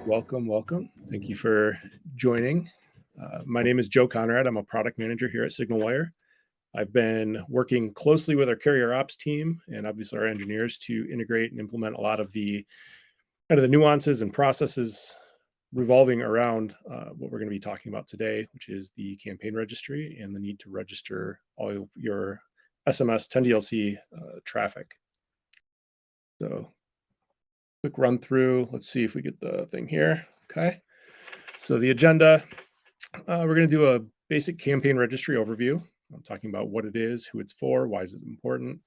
Welcome, welcome. Thank you for joining. My name is Joe Conrad. I'm a product manager here at SignalWire. I've been working closely with our carrier ops team and obviously our engineers to integrate and implement a lot of the nuances and processes revolving around what we're going to be talking about today, which is the campaign registry and the need to register all of your SMS 10DLC traffic. So quick run through. Let's see if we get the thing here. Okay. So the agenda, we're going to do a basic campaign registry overview. I'm talking about what it is, who it's for, why is it important.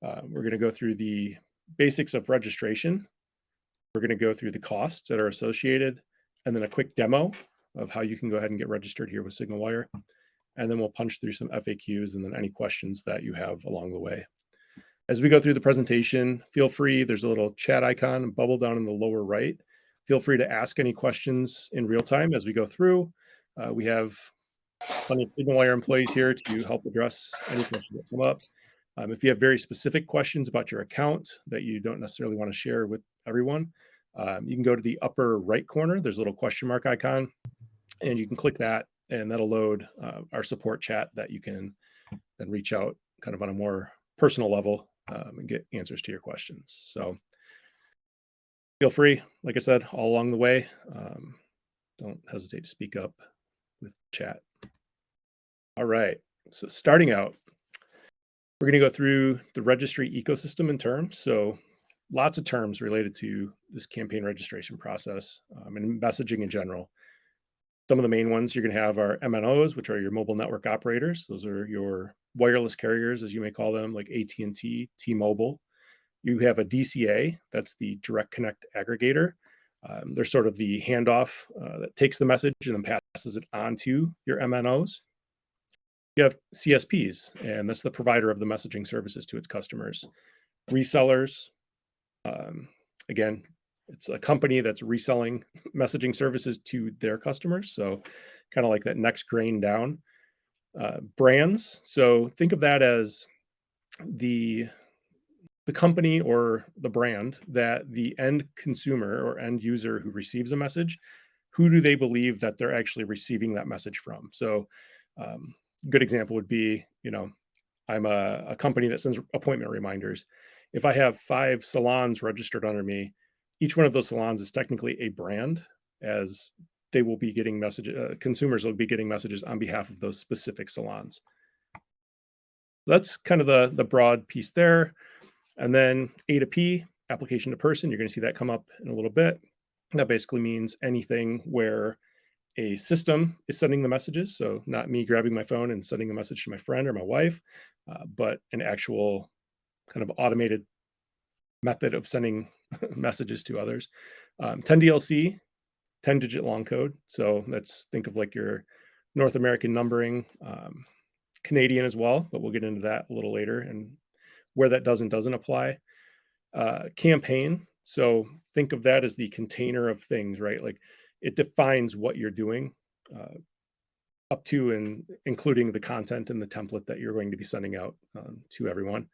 We're going to go through the basics of registration. We're going to go through the costs that are associated, and then a quick demo of how you can go ahead and get registered here with SignalWire. And then we'll punch through some FAQs and then any questions that you have along the way. As we go through the presentation, feel free, there's a little chat icon bubble down in the lower right. Feel free to ask any questions in real time as we go through. We have plenty of SignalWire employees here to help address any questions that come up. If you have very specific questions about your account that you don't necessarily want to share with everyone, you can go to the upper right corner. There's a little question mark icon, and you can click that, and that'll load our support chat that you can then reach out kind of on a more personal level and get answers to your questions. So feel free, like I said, all along the way. Don't hesitate to speak up with chat. All right, so starting out, we're going to go through the registry ecosystem in terms. So lots of terms related to this campaign registration process and messaging in general. Some of the main ones you're going to have are MNOs, which are your mobile network operators. Those are your wireless carriers, as you may call them, like AT&T, T-Mobile. You have a DCA, that's the direct connect aggregator. They're sort of the handoff that takes the message and then passes it on to your MNOs. You have CSPs, and that's the provider of the messaging services to its customers. Resellers, again, it's a company that's reselling messaging services to their customers. So kind of like that next grain down. Brands, so think of that as the company or the brand that the end consumer or end user who receives a message, who do they believe that they're actually receiving that message from? So good example would be, I'm a company that sends appointment reminders. If I have 5 salons registered under me, each one of those salons is technically a brand, as they will be getting messages, consumers will be getting messages on behalf of those specific salons. That's kind of the broad piece there. And then A to P, application to person, you're going to see that come up in a little bit. That basically means anything where a system is sending the messages. So not me grabbing my phone and sending a message to my friend or my wife, but an actual kind of automated method of sending messages to others. 10DLC, 10-digit long code. So let's think of like your North American numbering, Canadian as well, but we'll get into that a little later and where that does and doesn't apply. Campaign. So think of that as the container of things, right? Like it defines what you're doing up to and including the content and the template that you're going to be sending out to everyone.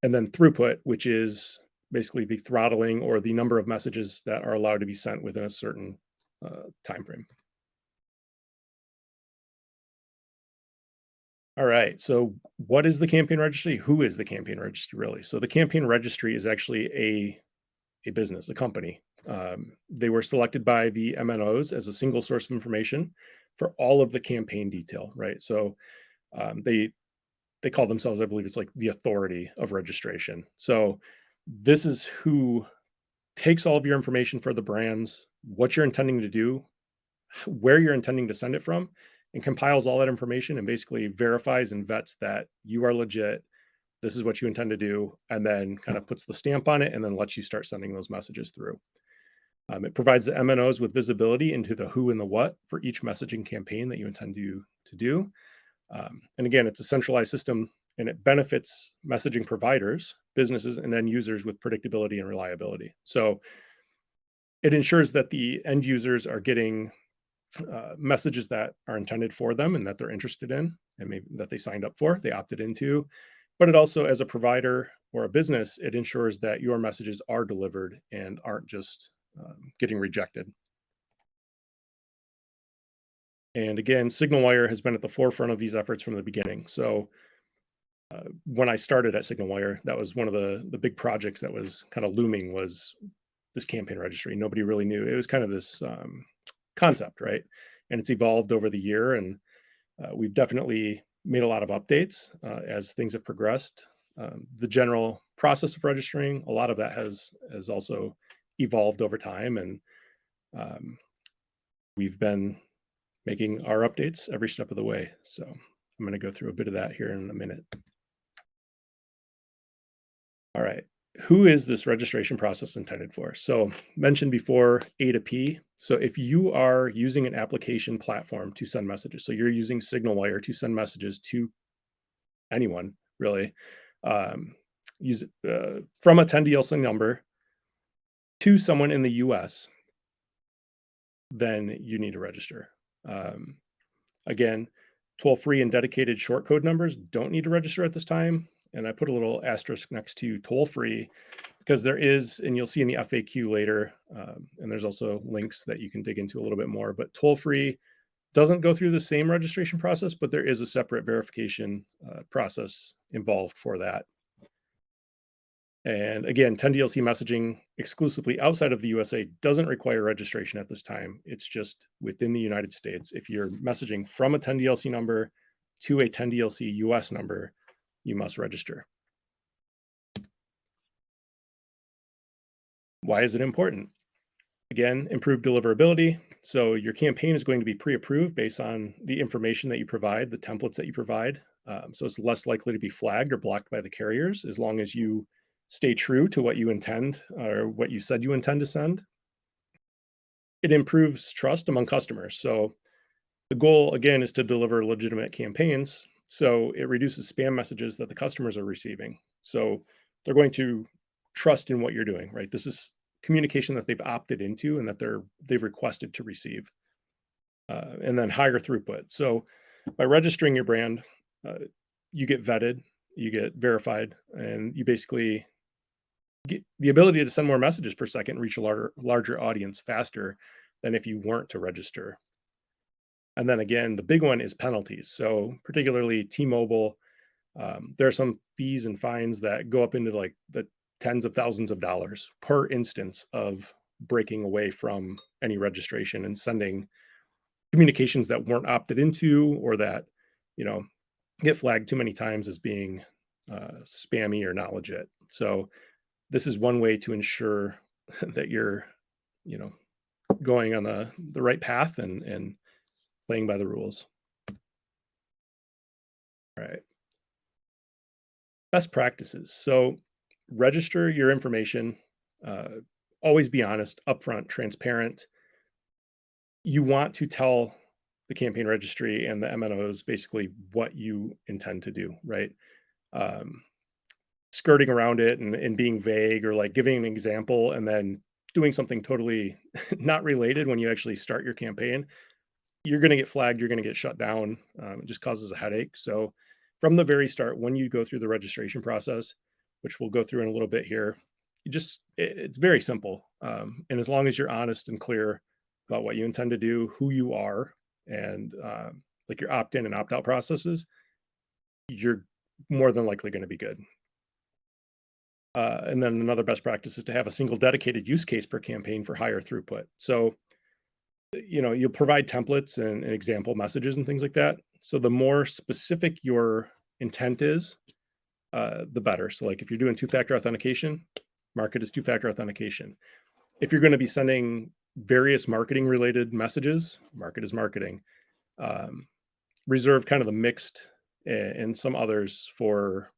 And then throughput, which is basically the throttling or the number of messages that are allowed to be sent within a certain time frame. All right, so what is the campaign registry? Who is the campaign registry really? So the campaign registry is actually a business, a company. They were selected by the MNOs as a single source of information for all of the campaign detail, right? So they call themselves, I believe it's like the authority of registration. So this is who takes all of your information for the brands, what you're intending to do, where you're intending to send it from, and compiles all that information and basically verifies and vets that you are legit. This is what you intend to do, and then kind of puts the stamp on it and then lets you start sending those messages through. It provides the MNOs with visibility into the who and the what for each messaging campaign that you intend to do. And again, it's a centralized system and it benefits messaging providers, businesses, and end users with predictability and reliability. So it ensures that the end users are getting messages that are intended for them and that they're interested in and maybe that they signed up for, they opted into. But it also, as a provider or a business, it ensures that your messages are delivered and aren't just getting rejected. And again, SignalWire has been at the forefront of these efforts from the beginning. So when I started at SignalWire, that was one of the big projects that was kind of looming, was this campaign registry. Nobody really knew. It was kind of this concept, right? And it's evolved over the year, and we've definitely made a lot of updates as things have progressed. The general process of registering, a lot of that has also evolved over time, and um, we've been making our updates every step of the way. So I'm going to go through a bit of that here in a minute. All right. Who is this registration process intended for? So mentioned before, A to P. So if you are using an application platform to send messages, so you're using SignalWire to send messages to anyone, really, use it from a 10DLC number to someone in the US, then you need to register. Um, Again, toll-free and dedicated short code numbers don't need to register at this time. And I put a little asterisk next to toll-free because there is, and you'll see in the FAQ later, and there's also links that you can dig into a little bit more, but toll-free doesn't go through the same registration process, but there is a separate verification process involved for that. And again, 10DLC messaging exclusively outside of the USA doesn't require registration at this time. It's just within the United States. If you're messaging from a 10DLC number to a 10DLC US number, you must register. Why is it important? Again, improved deliverability. So your campaign is going to be pre-approved based on the information that you provide, the templates that you provide. So it's less likely to be flagged or blocked by the carriers as long as you stay true to what you intend or what you said you intend to send. It improves trust among customers. So the goal, again, is to deliver legitimate campaigns. So it reduces spam messages that the customers are receiving. So they're going to trust in what you're doing, right? This is communication that they've opted into and that they've requested to receive. And then higher throughput. So by registering your brand, you get vetted, you get verified, and you basically get the ability to send more messages per second, reach a larger audience faster than if you weren't to register. And then again, the big one is penalties. So particularly T-Mobile, there are some fees and fines that go up into like the tens of thousands of dollars per instance of breaking away from any registration and sending communications that weren't opted into or that, you know, get flagged too many times as being spammy or not legit. So this is one way to ensure that you're, you know, going on the right path and playing by the rules. All right. Best practices. So register your information. Always be honest, upfront, transparent. You want to tell the campaign registry and the MNOs basically what you intend to do, right? Skirting around it and being vague or like giving an example and then doing something totally not related when you actually start your campaign, you're going to get flagged, you're going to get shut down. It just causes a headache. So from the very start, when you go through the registration process, which we'll go through in a little bit here, it's very simple. And as long as you're honest and clear about what you intend to do, who you are, and like your opt-in and opt-out processes, you're more than likely going to be good. And then another best practice is to have a single dedicated use case per campaign for higher throughput. So, you know, you'll provide templates and example messages and things like that. So the more specific your intent is, the better. So like if you're doing two-factor authentication, mark it as two-factor authentication. If you're going to be sending various marketing related messages, mark it as marketing. Reserve kind of the mixed and some others for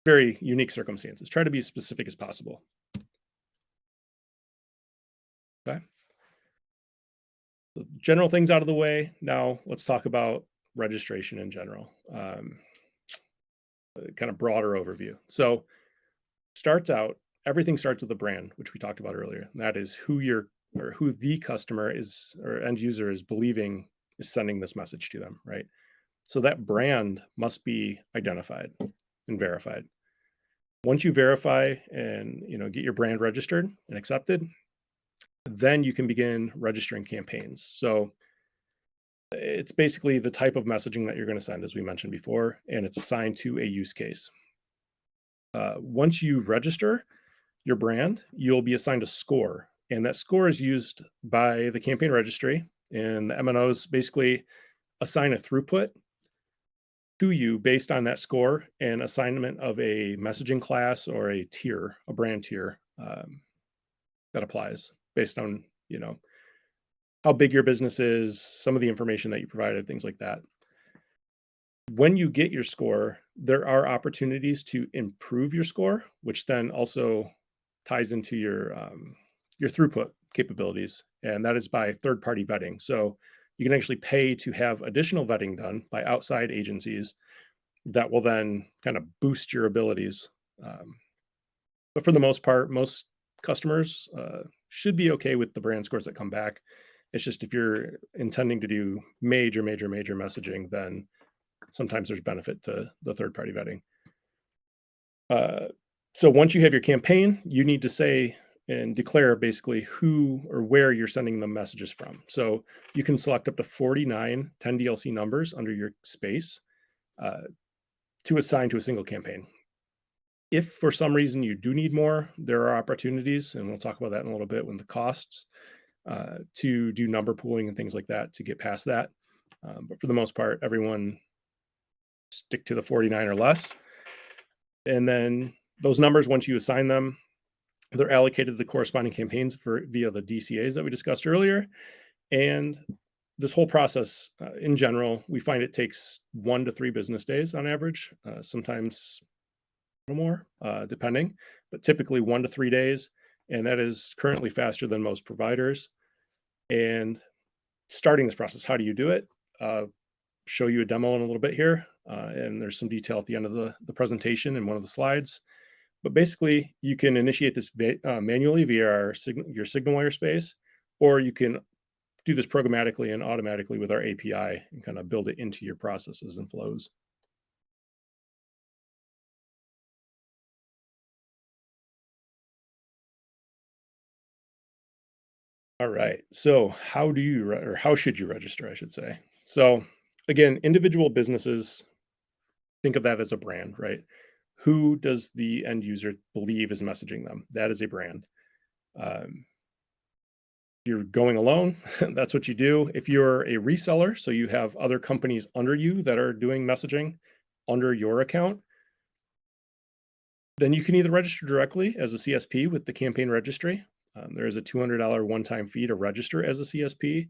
very unique circumstances. Try to be as specific as possible. Okay. So general things out of the way. Now let's talk about registration in general. Kind of broader overview. So everything starts with the brand, which we talked about earlier. And that is who the customer is or end user is believing is sending this message to them, right? So that brand must be identified and verified. Once you verify and get your brand registered and accepted, then you can begin registering campaigns. So It's basically the type of messaging that you're going to send, as we mentioned before, and it's assigned to a use case. Once you register your brand, you'll be assigned a score, and that score is used by the campaign registry, and the MNOs basically assign a throughput to you based on that score and assignment of a messaging class or a tier, a brand tier that applies based on how big your business is, some of the information that you provided, things like that. When you get your score, there are opportunities to improve your score, which then also ties into your throughput capabilities, and that is by third-party vetting. So you can actually pay to have additional vetting done by outside agencies that will then kind of boost your abilities. Um, but for the most part, most customers should be okay with the brand scores that come back. It's just if you're intending to do major messaging, then sometimes there's benefit to the third party vetting. So once you have your campaign, you need to say and declare basically who or where you're sending the messages from. So you can select up to 49 10DLC numbers under your space to assign to a single campaign. If for some reason you do need more, there are opportunities, and we'll talk about that in a little bit when the costs to do number pooling and things like that to get past that. But for the most part, everyone stick to the 49 or less. And then those numbers, once you assign them, they're allocated to the corresponding campaigns via the DCAs that we discussed earlier. And this whole process, in general, we find it takes 1 to 3 business days on average, sometimes a little more, depending, but typically 1 to 3 days. And that is currently faster than most providers. And starting this process, how do you do it? Show you a demo in a little bit here. And there's some detail at the end of the presentation in one of the slides. But basically, you can initiate this manually via your SignalWire space, or you can do this programmatically and automatically with our API and kind of build it into your processes and flows. All right. So how should you register, I should say? So again, individual businesses, think of that as a brand, right? Who does the end user believe is messaging them? That is a brand. Um, you're going alone, that's what you do. If you're a reseller, so you have other companies under you that are doing messaging under your account, then you can either register directly as a CSP with the campaign registry. There is a $200 one-time fee to register as a CSP,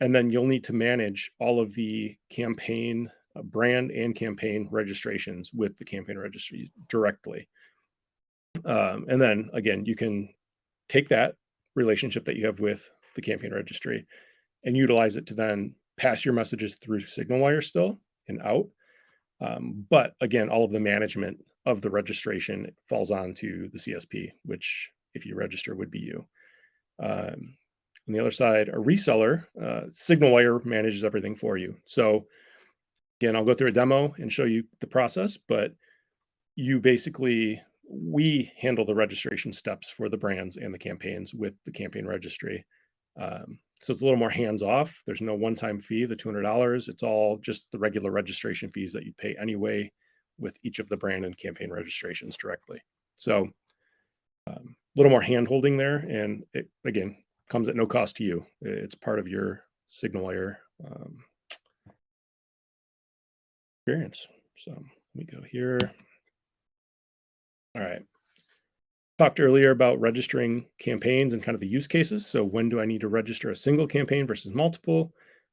and then you'll need to manage all of the campaign brand and campaign registrations with the campaign registry directly. And then again, you can take that relationship that you have with the campaign registry and utilize it to then pass your messages through SignalWire still and out. But again, all of the management of the registration falls on to the CSP, which if you register would be you. On the other side, a reseller, SignalWire manages everything for you. So again, I'll go through a demo and show you the process, but we handle the registration steps for the brands and the campaigns with the campaign registry. So it's a little more hands-off. There's no one-time fee, the $200. It's all just the regular registration fees that you pay anyway with each of the brand and campaign registrations directly. So a little more hand-holding there, and it, again, comes at no cost to you. It's part of your SignalWire experience. So let me go here. All right. Talked earlier about registering campaigns and kind of the use cases. So when do I need to register a single campaign versus multiple,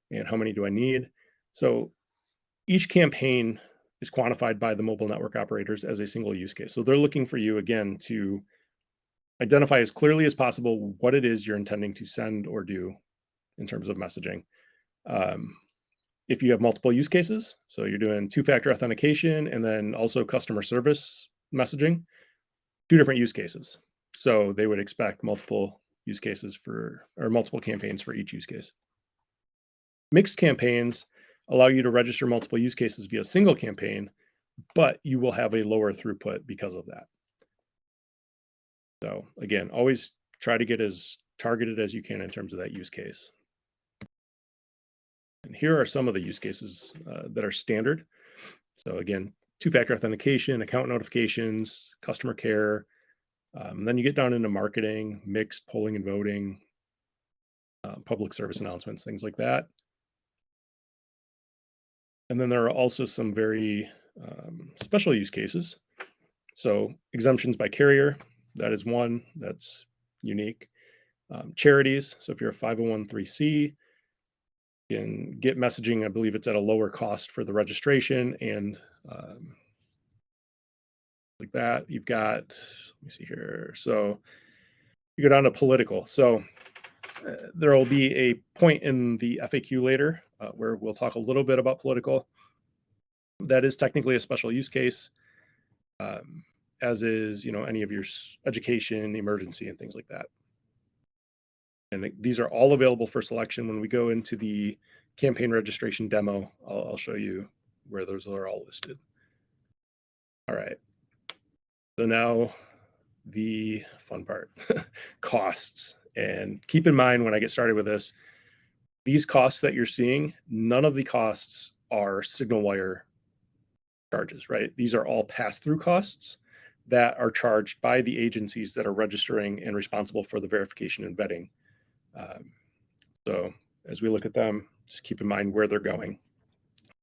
and how many do I need? So each campaign is quantified by the mobile network operators as a single use case. So they're looking for you, again, to identify as clearly as possible what it is you're intending to send or do in terms of messaging. If you have multiple use cases, so you're doing two-factor authentication and then also customer service messaging, 2 different use cases. So they would expect multiple use cases or multiple campaigns for each use case. Mixed campaigns allow you to register multiple use cases via single campaign, but you will have a lower throughput because of that. So again, always try to get as targeted as you can in terms of that use case. And here are some of the use cases that are standard. So again, two-factor authentication, account notifications, customer care. Then you get down into marketing, mixed polling and voting, public service announcements, things like that. And then there are also some very special use cases. So exemptions by carrier, that is one that's unique. Charities, so if you're a 501(c), you can get messaging, I believe it's at a lower cost for the registration and like that. You've got, let me see here. So you go down to political. So there will be a point in the FAQ later where we'll talk a little bit about political. That is technically a special use case, as is, any of your education, emergency, and things like that. And these are all available for selection. When we go into the campaign registration demo, I'll show you where those are all listed. All right. So now the fun part, costs. And keep in mind when I get started with this, these costs that you're seeing, none of the costs are SignalWire charges, right? These are all pass-through costs that are charged by the agencies that are registering and responsible for the verification and vetting. So as we look at them, just keep in mind where they're going.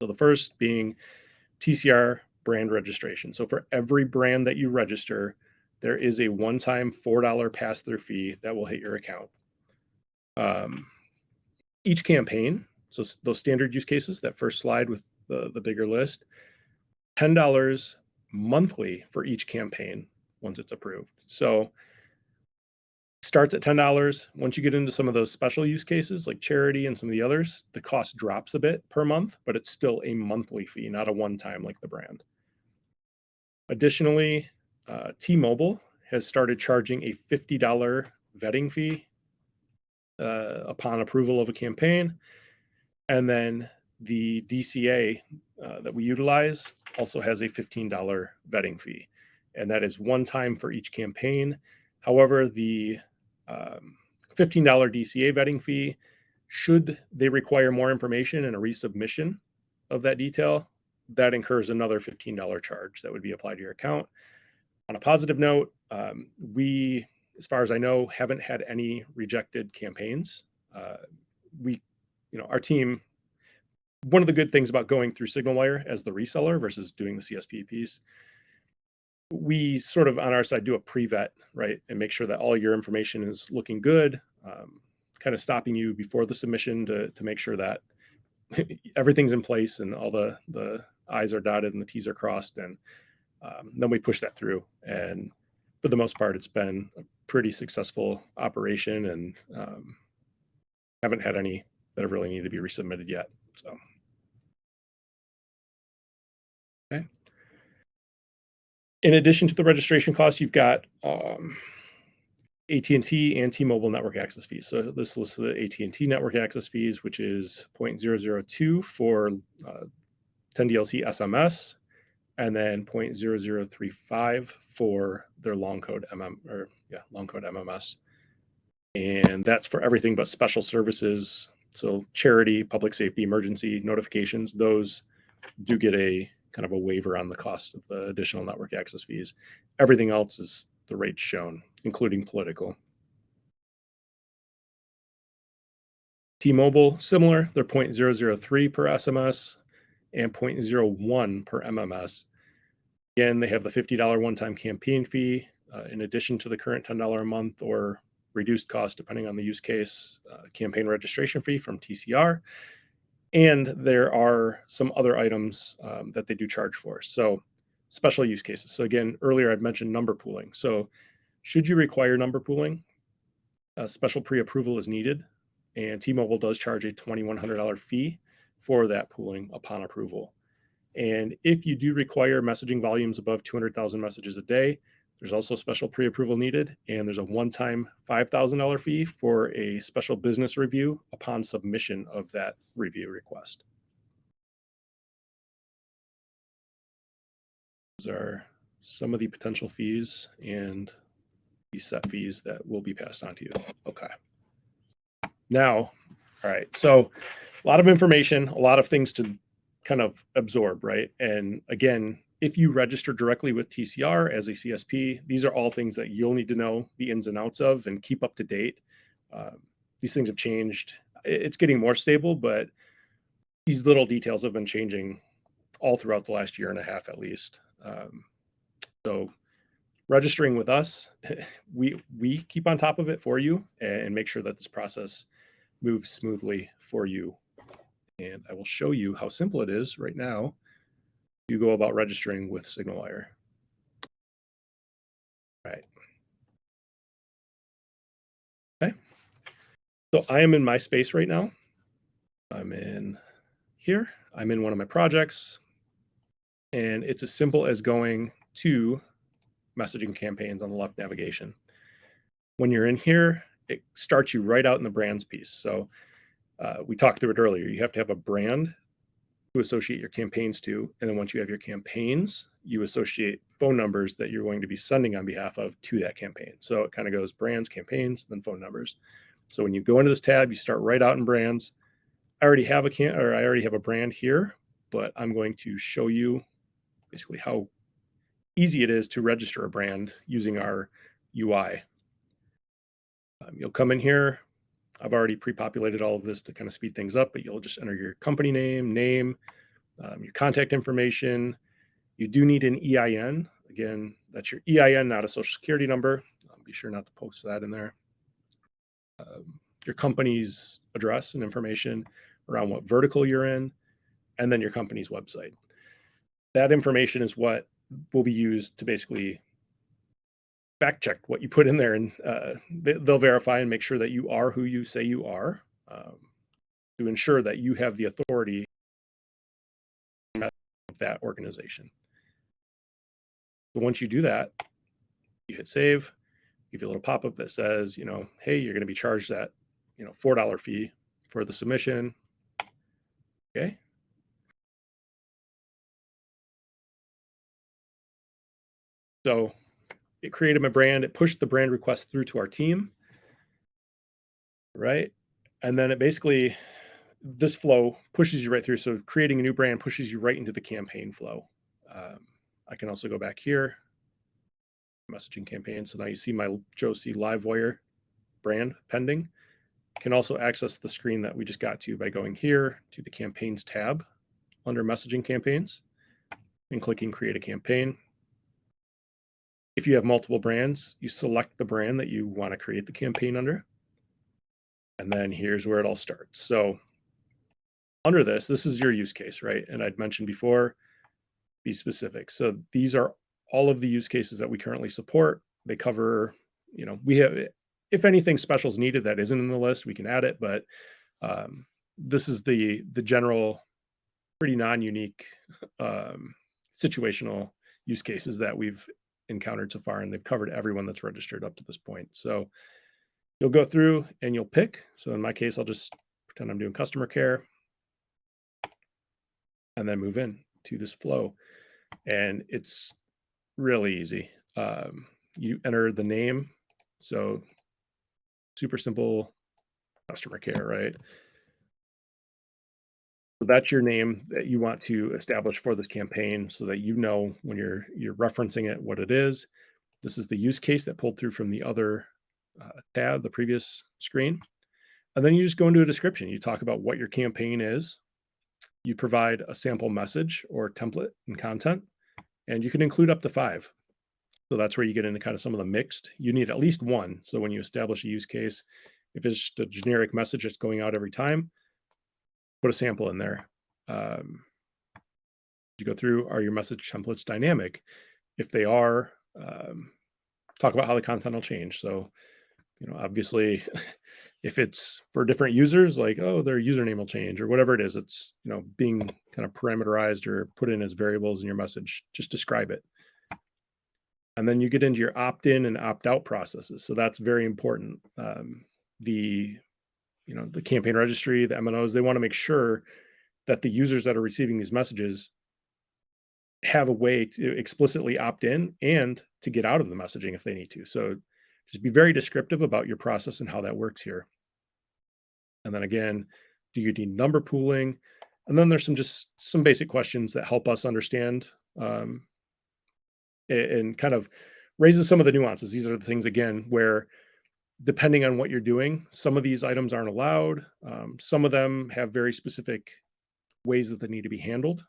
So the first being TCR brand registration. So for every brand that you register, there is a one-time $4 pass-through fee that will hit your account. Each campaign, so those standard use cases, that first slide with the bigger list, $10 monthly for each campaign once it's approved. So starts at $10. Once you get into some of those special use cases like charity and some of the others, the cost drops a bit per month, but it's still a monthly fee, not a one-time like the brand. Additionally, T-Mobile has started charging a $50 vetting fee upon approval of a campaign. And then the DCA that we utilize also has a $15 vetting fee. And that is one time for each campaign. However, the $15 DCA vetting fee, should they require more information and a resubmission of that detail, that incurs another $15 charge that would be applied to your account. On a positive note, we, as far as I know, haven't had any rejected campaigns. Our team, one of the good things about going through SignalWire as the reseller versus doing the CSP piece, we sort of on our side do a pre-vet, right? And make sure that all your information is looking good, kind of stopping you before the submission to make sure that everything's in place and all the I's are dotted and the T's are crossed. And then we push that through. And for the most part, it's been a pretty successful operation, and haven't had any that have really needed to be resubmitted yet. So, okay. In addition to the registration costs, you've got AT&T and T-Mobile network access fees. So this lists the AT&T network access fees, which is 0.002 for 10DLC SMS, and then 0.0035 for their long code MMS. And that's for everything but special services. So charity, public safety, emergency notifications, those do get a kind of a waiver on the cost of the additional network access fees. Everything else is the rate shown, including political. T-Mobile, similar, they're 0.003 per SMS and 0.01 per MMS. Again, they have the $50 one-time campaign fee, in addition to the current $10 a month or reduced cost, depending on the use case, campaign registration fee from TCR. And there are some other items that they do charge for. So special use cases. So again, earlier I'd mentioned number pooling. So should you require number pooling, a special pre-approval is needed. And T-Mobile does charge a $2,100 fee for that pooling upon approval. And if you do require messaging volumes above 200,000 messages a day, there's also special pre-approval needed, and there's a one-time $5,000 fee for a special business review upon submission of that review request. Those are some of the potential fees and the set fees that will be passed on to you. Okay. Now, All right. So a lot of information, a lot of things to kind of absorb, right? And again, if you register directly with TCR as a CSP, these are all things that you'll need to know the ins and outs of and keep up to date. These things have changed. It's getting more stable, but these little details have been changing all throughout the last year and a half at least. So registering with us, we keep on top of it for you and make sure that this process moves smoothly for you. And I will show you how simple it is right now. You go about registering with SignalWire. Right. Okay. So I am in my space right now. I'm in here. I'm in one of my projects. And it's as simple as going to messaging campaigns on the left navigation. When you're in here, it starts you right out in the brands piece. So we talked through it earlier. You have to have a brand to associate your campaigns to. And then once you have your campaigns, you associate phone numbers that you're going to be sending on behalf of to that campaign. So it kind of goes brands, campaigns, then phone numbers. So when you go into this tab, you start right out in brands. I already have a brand here, but I'm going to show you basically how easy it is to register a brand using our UI. You'll come in here. I've already pre-populated all of this to kind of speed things up, but you'll just enter your company name, your contact information. You do need an EIN. Again, that's your EIN, not a social security number. Be sure not to post that in there. Your company's address and information around what vertical you're in, and then your company's website. That information is what will be used to basically fact check what you put in there, and they'll verify and make sure that you are who you say you are, to ensure that you have the authority of that organization. So once you do that, you hit save, give you a little pop-up that says, hey, you're going to be charged that, $4 fee for the submission. Okay. So it created my brand. It pushed the brand request through to our team, right? And then it basically, this flow pushes you right through. So creating a new brand pushes you right into the campaign flow. I can also go back here, messaging campaign. So now you see my Josie LiveWire brand pending. You can also access the screen that we just got to by going here to the campaigns tab under messaging campaigns and clicking create a campaign. If you have multiple brands, you select the brand that you want to create the campaign under. And then here's where it all starts. So under this is your use case, right? And I'd mentioned before, be specific. So these are all of the use cases that we currently support. They cover, we have, if anything special is needed that isn't in the list, we can add it. But this is the general, pretty non-unique situational use cases that we've encountered so far, and they've covered everyone that's registered up to this point. So you'll go through and you'll pick. So in my case, I'll just pretend I'm doing customer care and then move in to this flow. And it's really easy. You enter the name. So super simple, customer care, right? So that's your name that you want to establish for this campaign so that when you're referencing it, what it is. This is the use case that pulled through from the other tab, the previous screen. And then you just go into a description. You talk about what your campaign is. You provide a sample message or template and content, and you can include up to 5. So that's where you get into kind of some of the mixed. You need at least 1. So when you establish a use case, if it's just a generic message that's going out every time, put a sample in there. You go through, are your message templates dynamic? If they are, talk about how the content will change. So, obviously, if it's for different users, like, their username will change or whatever it is, it's, being kind of parameterized or put in as variables in your message, just describe it. And then you get into your opt-in and opt-out processes. So that's very important. The campaign registry, the MNOs, they want to make sure that the users that are receiving these messages have a way to explicitly opt in and to get out of the messaging if they need to. So just be very descriptive about your process and how that works here. And then again, do you need number pooling? And then there's some basic questions that help us understand and kind of raises some of the nuances. These are the things again where depending on what you're doing, some of these items aren't allowed. Some of them have very specific ways that they need to be handled.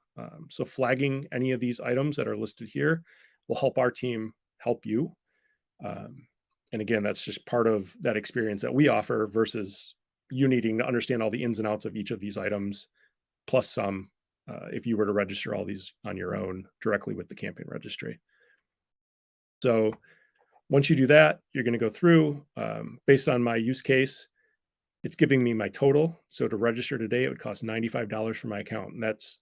So flagging any of these items that are listed here will help our team help you. And again, that's just part of that experience that we offer versus you needing to understand all the ins and outs of each of these items, plus some, if you were to register all these on your own directly with the campaign registry. So once you do that, you're going to go through, based on my use case, it's giving me my total. So to register today, it would cost $95 for my account. And that's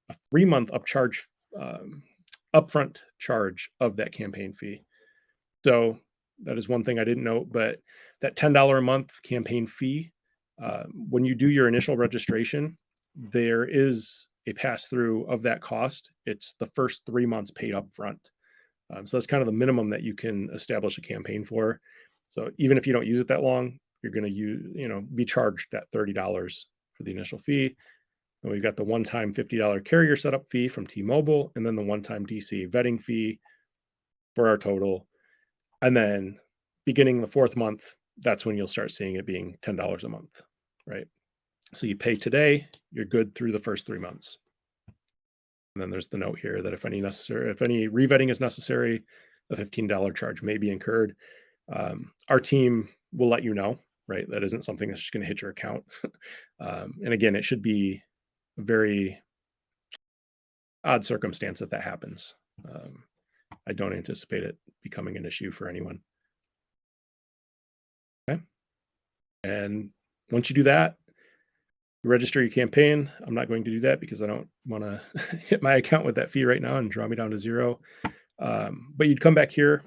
a 3-month upfront charge of that campaign fee. So that is one thing I didn't know, but that $10 a month campaign fee, when you do your initial registration, there is a pass through of that cost. It's the first 3 months paid up front. So that's kind of the minimum that you can establish a campaign for. So even if you don't use it that long, you're going to be charged that $30 for the initial fee. And we've got the one-time $50 carrier setup fee from T-Mobile, and then the one-time DC vetting fee for our total. And then beginning the 4th month, that's when you'll start seeing it being $10 a month, right? So you pay today, you're good through the first 3 months. And then there's the note here that if any revetting is necessary, a $15 charge may be incurred. Our team will let you know, right? That isn't something that's just going to hit your account. And again, it should be a very odd circumstance that happens. I don't anticipate it becoming an issue for anyone. Okay. And once you do that, you register your campaign. I'm not going to do that because I don't want to hit my account with that fee right now and draw me down to zero. But you'd come back here.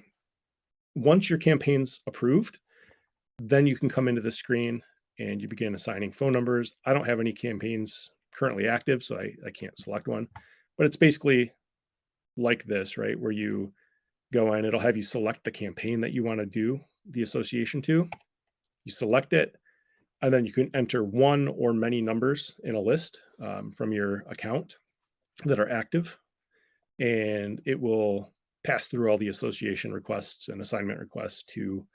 Once your campaign's approved, then you can come into the screen and you begin assigning phone numbers. I don't have any campaigns currently active, so I can't select one. But it's basically like this, right? Where you go in, it'll have you select the campaign that you want to do the association to. You select it, and then you can enter one or many numbers in a list from your account that are active, and it will pass through all the association requests and assignment requests to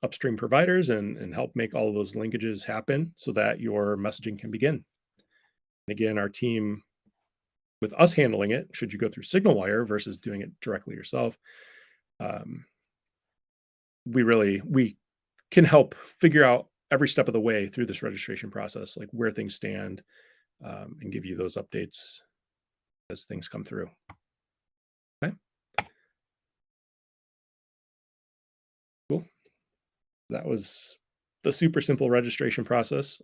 upstream providers and help make all of those linkages happen so that your messaging can begin. Again, our team, with us handling it, should you go through SignalWire versus doing it directly yourself, we can help figure out every step of the way through this registration process, like where things stand, and give you those updates as things come through. Okay. Cool. That was the super simple registration process.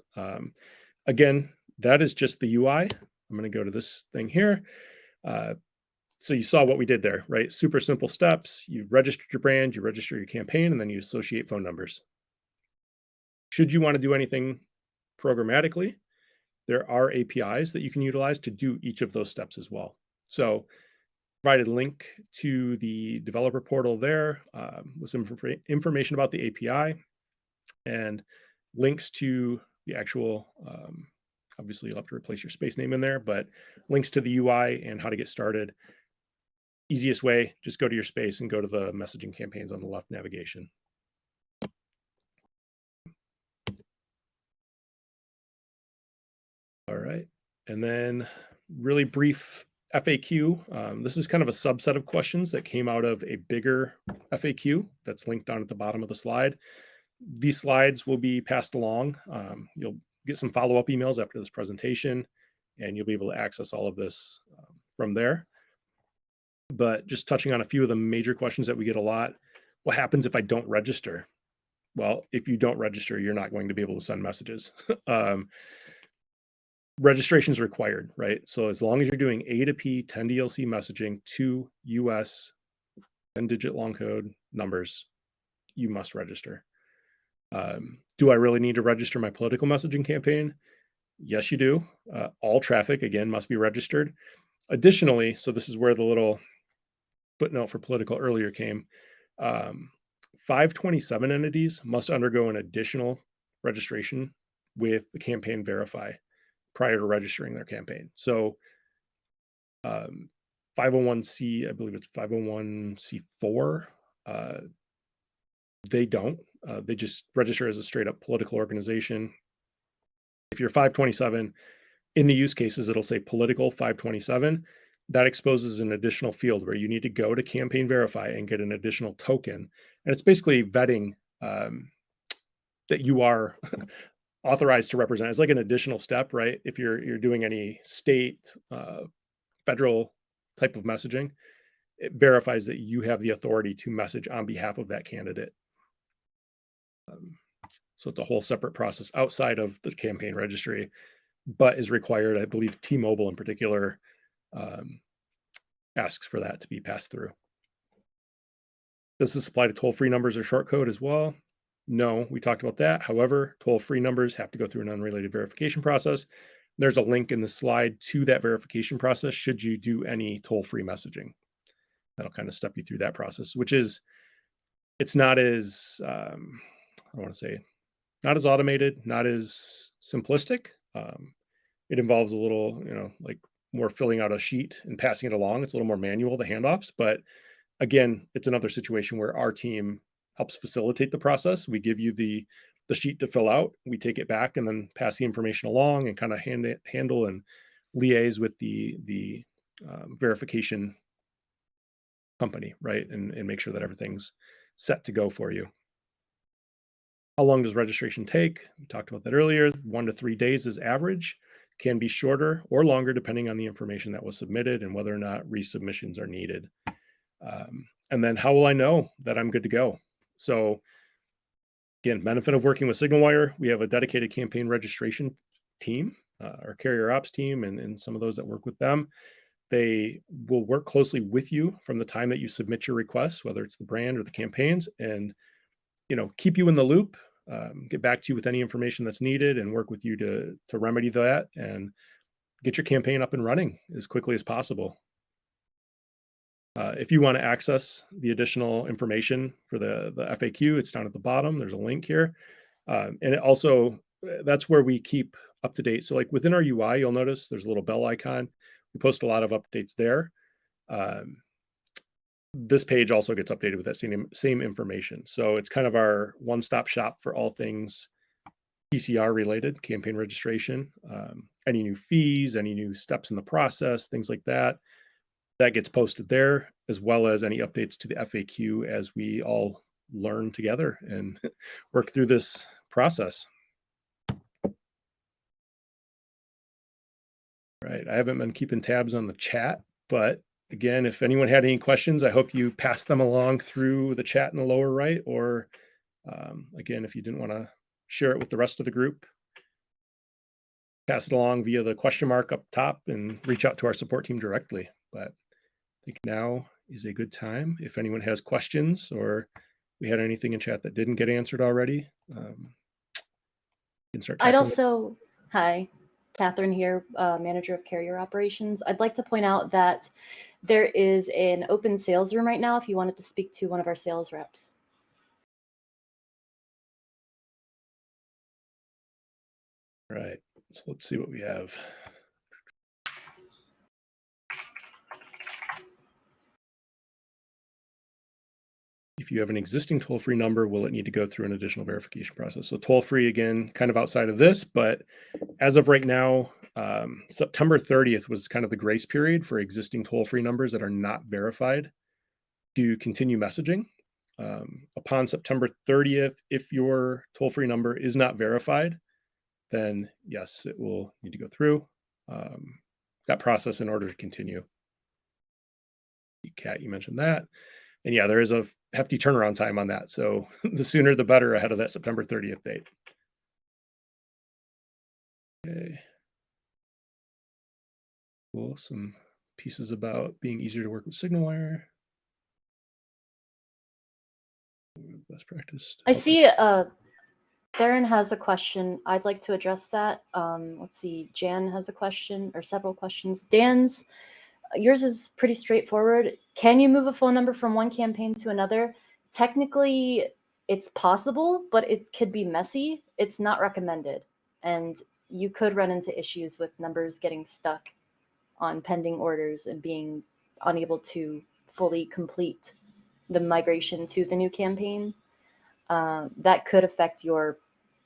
Again, that is just the UI. I'm going to go to this thing here. So you saw what we did there, right? Super simple steps. You registered your brand, you register your campaign, and then you associate phone numbers. Should you want to do anything programmatically, there are APIs that you can utilize to do each of those steps as well. So provided a link to the developer portal there with some information about the API and links to the actual, obviously you'll have to replace your space name in there, but links to the UI and how to get started. Easiest way, just go to your space and go to the messaging campaigns on the left navigation. All right. And then really brief FAQ. This is kind of a subset of questions that came out of a bigger FAQ that's linked down at the bottom of the slide. These slides will be passed along. You'll get some follow-up emails after this presentation, and you'll be able to access all of this from there. But just touching on a few of the major questions that we get a lot. What happens if I don't register? Well, if you don't register, you're not going to be able to send messages. Registration is required, right? So as long as you're doing A to P 10DLC messaging to US 10-digit long code numbers, you must register. Do I really need to register my political messaging campaign? Yes, you do. All traffic, again, must be registered. Additionally, so this is where the little footnote for political earlier came. 527 entities must undergo an additional registration with the campaign verify prior to registering their campaign. So 501c, I believe it's 501c4, they don't. They just register as a straight up political organization. If you're 527, in the use cases, it'll say political 527. That exposes an additional field where you need to go to Campaign Verify and get an additional token. And it's basically vetting that you are authorized to represent. It's like an additional step, right? If you're doing any state, federal type of messaging, it verifies that you have the authority to message on behalf of that candidate. So it's a whole separate process outside of the campaign registry, but is required. I believe T-Mobile in particular asks for that to be passed through. Does this apply to toll-free numbers or short code as well? No, we talked about that. However, toll-free numbers have to go through an unrelated verification process. There's a link in the slide to that verification process should you do any toll-free messaging. That'll kind of step you through that process, which is, it's not as, I want to say, not as automated, not as simplistic. It involves a little, like more filling out a sheet and passing it along. It's a little more manual, the handoffs. But again, it's another situation where our team helps facilitate the process. We give you the sheet to fill out. We take it back and then pass the information along and kind of handle and liaise with the verification company, right? And make sure that everything's set to go for you. How long does registration take? We talked about that earlier. 1 to 3 days is average. Can be shorter or longer depending on the information that was submitted and whether or not resubmissions are needed. And then how will I know that I'm good to go? So again, benefit of working with SignalWire, we have a dedicated campaign registration team, our carrier ops team, and some of those that work with them. They will work closely with you from the time that you submit your requests, whether it's the brand or the campaigns, and keep you in the loop, get back to you with any information that's needed, and work with you to remedy that and get your campaign up and running as quickly as possible. If you want to access the additional information for the FAQ, it's down at the bottom. There's a link here. And it also, that's where we keep up to date. So like within our UI, you'll notice there's a little bell icon. We post a lot of updates there. This page also gets updated with that same information. So it's kind of our one-stop shop for all things PCR related, campaign registration, any new fees, any new steps in the process, things like that. That gets posted there, as well as any updates to the FAQ as we all learn together and work through this process. Right, I haven't been keeping tabs on the chat, but again, if anyone had any questions, I hope you passed them along through the chat in the lower right, or again, if you didn't want to share it with the rest of the group, pass it along via the question mark up top and reach out to our support team directly. But I think now is a good time. If anyone has questions or we had anything in chat that didn't get answered already, you can start. Hi, Catherine here, manager of carrier operations. I'd like to point out that there is an open sales room right now if you wanted to speak to one of our sales reps. Right, so let's see what we have. If you have an existing toll-free number, will it need to go through an additional verification process? So toll-free, again, kind of outside of this, but as of right now, September 30th was kind of the grace period for existing toll-free numbers that are not verified to continue messaging. Upon September 30th, if your toll-free number is not verified, then yes, it will need to go through that process in order to continue. Kat, you mentioned that. And yeah, there is a hefty turnaround time on that. So the sooner the better ahead of that September 30th date. Okay. Cool. Some pieces about being easier to work with SignalWire. Best practice. I see Darren has a question. I'd like to address that. Let's see. Jan has a question or several questions. Dan's, yours is pretty straightforward. Can you move a phone number from one campaign to another? Technically, it's possible, but it could be messy. It's not recommended. And you could run into issues with numbers getting stuck on pending orders and being unable to fully complete the migration to the new campaign. That could affect your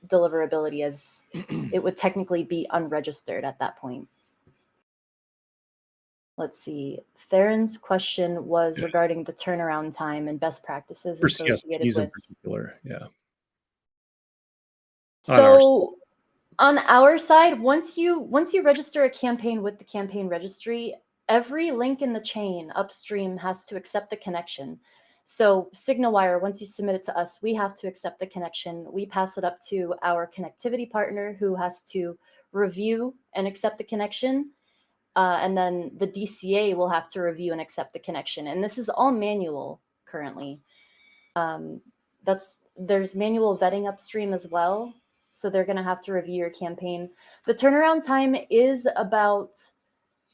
deliverability, as it would technically be unregistered at that point. Let's see. Theron's question was regarding the turnaround time and best practices For associated CSPs in with. particular, yeah. So on our side, once you register a campaign with the Campaign Registry, every link in the chain upstream has to accept the connection. So SignalWire, once you submit it to us, we have to accept the connection. We pass it up to our connectivity partner, who has to review and accept the connection. And then the DCA will have to review and accept the connection. And this is all manual currently. There's manual vetting upstream as well. So they're going to have to review your campaign. The turnaround time is about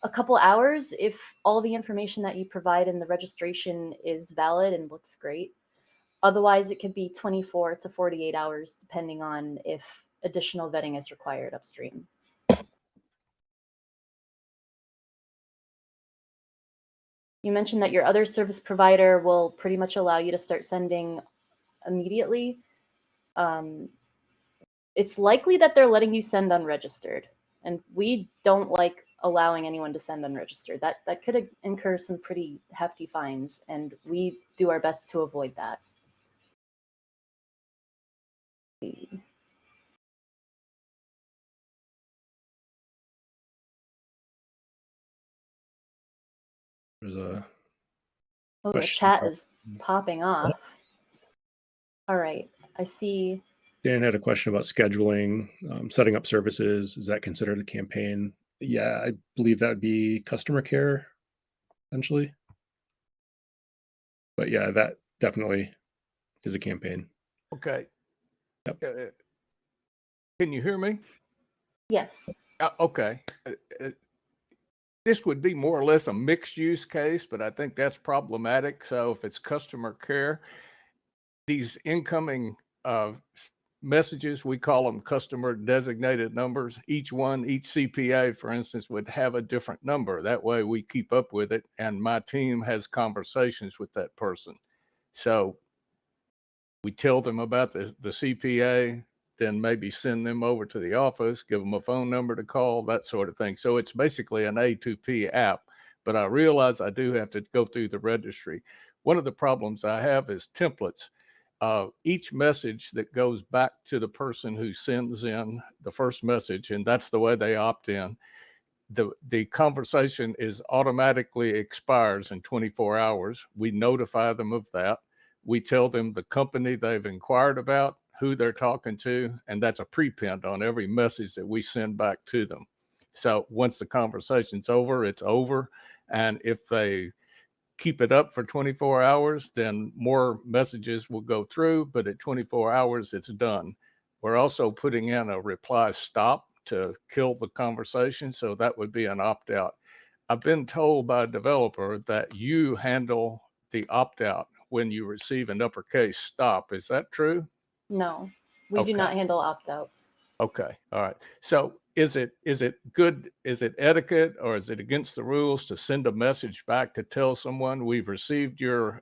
a couple hours if all the information that you provide in the registration is valid and looks great. Otherwise, it could be 24 to 48 hours, depending on if additional vetting is required upstream. You mentioned that your other service provider will pretty much allow you to start sending immediately. It's likely that they're letting you send unregistered, and we don't like allowing anyone to send unregistered. That could incur some pretty hefty fines, and we do our best to avoid that. Let's see. There's a the chat is popping off. All right, I see. Dan had a question about scheduling, setting up services. Is that considered a campaign? Yeah, I believe that would be customer care, essentially. But yeah, that definitely is a campaign. Okay. Yep. Can you hear me? Yes. Okay. This would be more or less a mixed use case, but I think that's problematic. So if it's customer care, these incoming messages, we call them customer designated numbers. Each CPA, for instance, would have a different number. That way we keep up with it, and my team has conversations with that person. So we tell them about the CPA, then maybe send them over to the office, give them a phone number to call, that sort of thing. So it's basically an A2P app, but I realize I do have to go through the registry. One of the problems I have is templates. Each message that goes back to the person who sends in the first message, and that's the way they opt in, the conversation is automatically expires in 24 hours. We notify them of that. We tell them the company they've inquired about, who they're talking to, and that's a prepend on every message that we send back to them. So once the conversation's over, it's over. And if they keep it up for 24 hours, then more messages will go through, but at 24 hours, it's done. We're also putting in a reply stop to kill the conversation. So that would be an opt-out. I've been told by a developer that you handle the opt-out when you receive an uppercase stop. Is that true? No, we do not handle opt-outs. Okay. All right. So is it good? Is it etiquette, or is it against the rules to send a message back to tell someone we've received your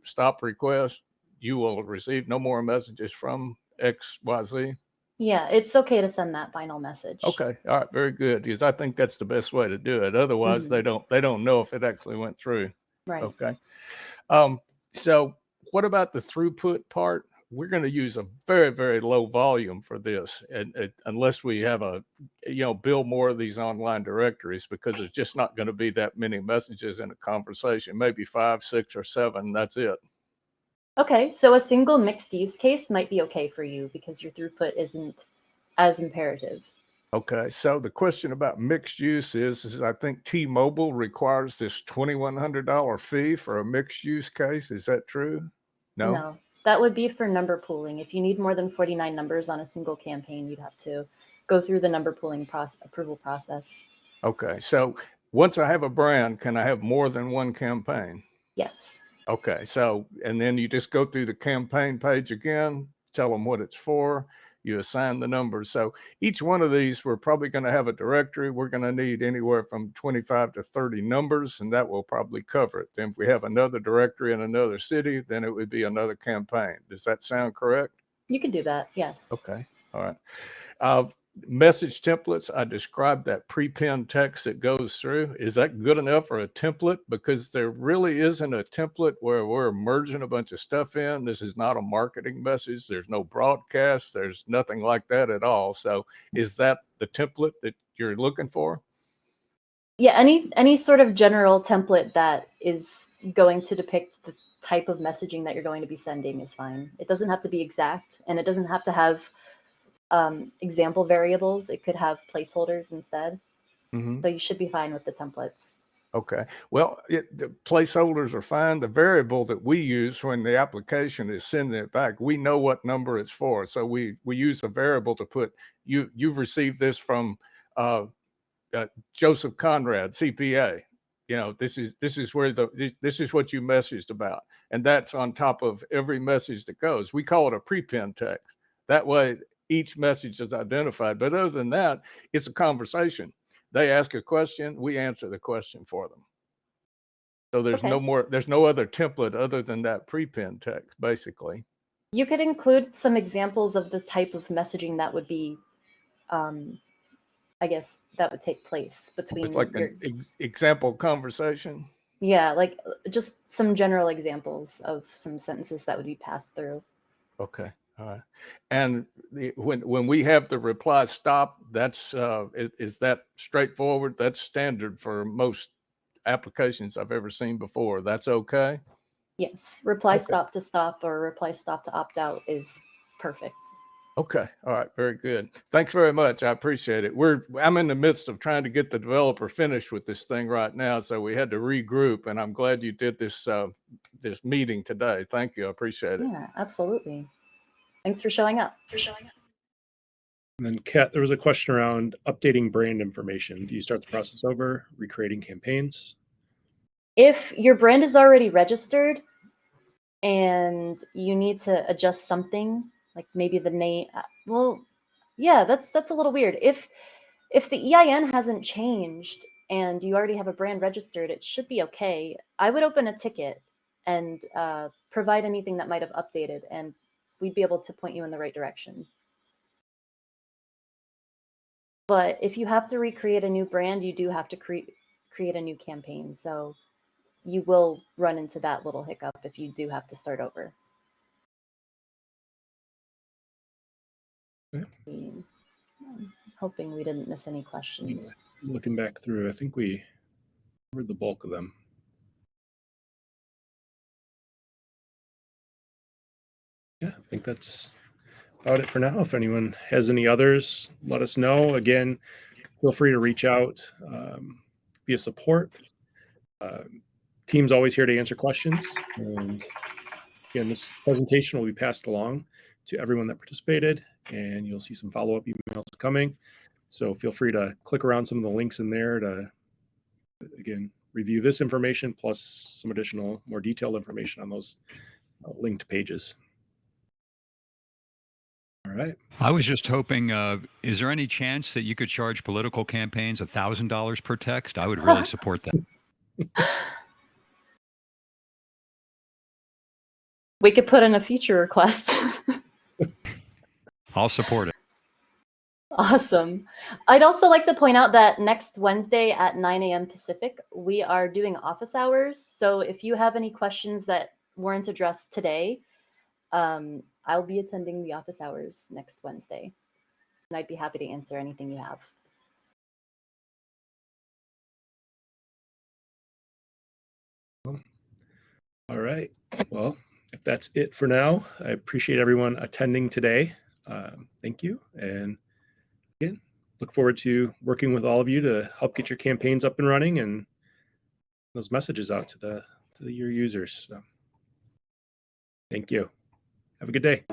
stop request? You will receive no more messages from XYZ. Yeah, it's okay to send that final message. Okay. All right. Very good. Because I think that's the best way to do it. Otherwise, they don't know if it actually went through. Right. Okay. So what about the throughput part? We're going to use a very, very low volume for this, and unless we have build more of these online directories, because there's just not going to be that many messages in a conversation, maybe 5, 6, or 7. That's it. Okay. So a single mixed use case might be okay for you because your throughput isn't as imperative. Okay. So the question about mixed use is I think T-Mobile requires this $2,100 fee for a mixed use case. Is that true? No, that would be for number pooling. If you need more than 49 numbers on a single campaign, you'd have to go through the number pooling approval process. Okay. So once I have a brand, can I have more than one campaign? Yes. Okay. So, and then you just go through the campaign page again, tell them what it's for. you assign the numbers. So each one of these, we're probably going to have a directory. We're going to need anywhere from 25 to 30 numbers, and that will probably cover it. Then if we have another directory in another city, then it would be another campaign. Does that sound correct? You can do that, yes. Okay, all right. Message templates, I described that pre-pinned text that goes through. Is that good enough for a template? Because there really isn't a template where we're merging a bunch of stuff in. This is not a marketing message. There's no broadcast. There's nothing like that at all. So is that the template that you're looking for? Yeah, any sort of general template that is going to depict the type of messaging that you're going to be sending is fine. It doesn't have to be exact, and it doesn't have to have example variables. It could have placeholders instead. Mm-hmm. So you should be fine with the templates. Okay. Well, the placeholders are fine. The variable that we use when the application is sending it back, we know what number it's for. So we use a variable to put, you've received this from Joseph Conrad, CPA. You know, this is where this is what you messaged about. And that's on top of every message that goes. We call it a pre-pinned text. That way each message is identified. But other than that, it's a conversation. They ask a question, we answer the question for them. So there's there's no other template other than that pre-pinned text, basically. You could include some examples of the type of messaging that would be, I guess, that would take place between. It's like an example conversation. Yeah, like just some general examples of some sentences that would be passed through. Okay. All right. And when we have the reply stop, that's is that straightforward? That's standard for most applications I've ever seen before. That's okay? Yes. Reply Okay. stop to stop or reply stop to opt out is perfect. Okay. All right. Very good. Thanks very much. I appreciate it. I'm in the midst of trying to get the developer finished with this thing right now, so we had to regroup, and I'm glad you did this this meeting today. Thank you. I appreciate it. Yeah, absolutely. Thanks for showing up. And then Kat, there was a question around updating brand information. Do you start the process over, recreating campaigns? If your brand is already registered and you need to adjust something, like maybe the name, well, yeah, that's a little weird. If the EIN hasn't changed and you already have a brand registered, it should be okay. I would open a ticket and provide anything that might have updated, and we'd be able to point you in the right direction. But if you have to recreate a new brand, you do have to create a new campaign. So you will run into that little hiccup if you do have to start over. Okay. I'm hoping we didn't miss any questions. Looking back through, I think we covered the bulk of them. Yeah, I think that's about it for now. If anyone has any others, let us know. Again, feel free to reach out via support. Team's always here to answer questions. And again, this presentation will be passed along to everyone that participated, and you'll see some follow-up emails coming. So feel free to click around some of the links in there to, again, review this information plus some additional, more detailed information on those linked pages. All right. I was just hoping, is there any chance that you could charge political campaigns $1,000 per text? I would really support that. We could put in a feature request. I'll support it. Awesome. I'd also like to point out that next Wednesday at 9 a.m. Pacific, we are doing office hours. So if you have any questions that weren't addressed today, I'll be attending the office hours next Wednesday, and I'd be happy to answer anything you have. All right. Well, if that's it for now, I appreciate everyone attending today. Thank you. And again, look forward to working with all of you to help get your campaigns up and running and those messages out to your users. So, thank you. Have a good day.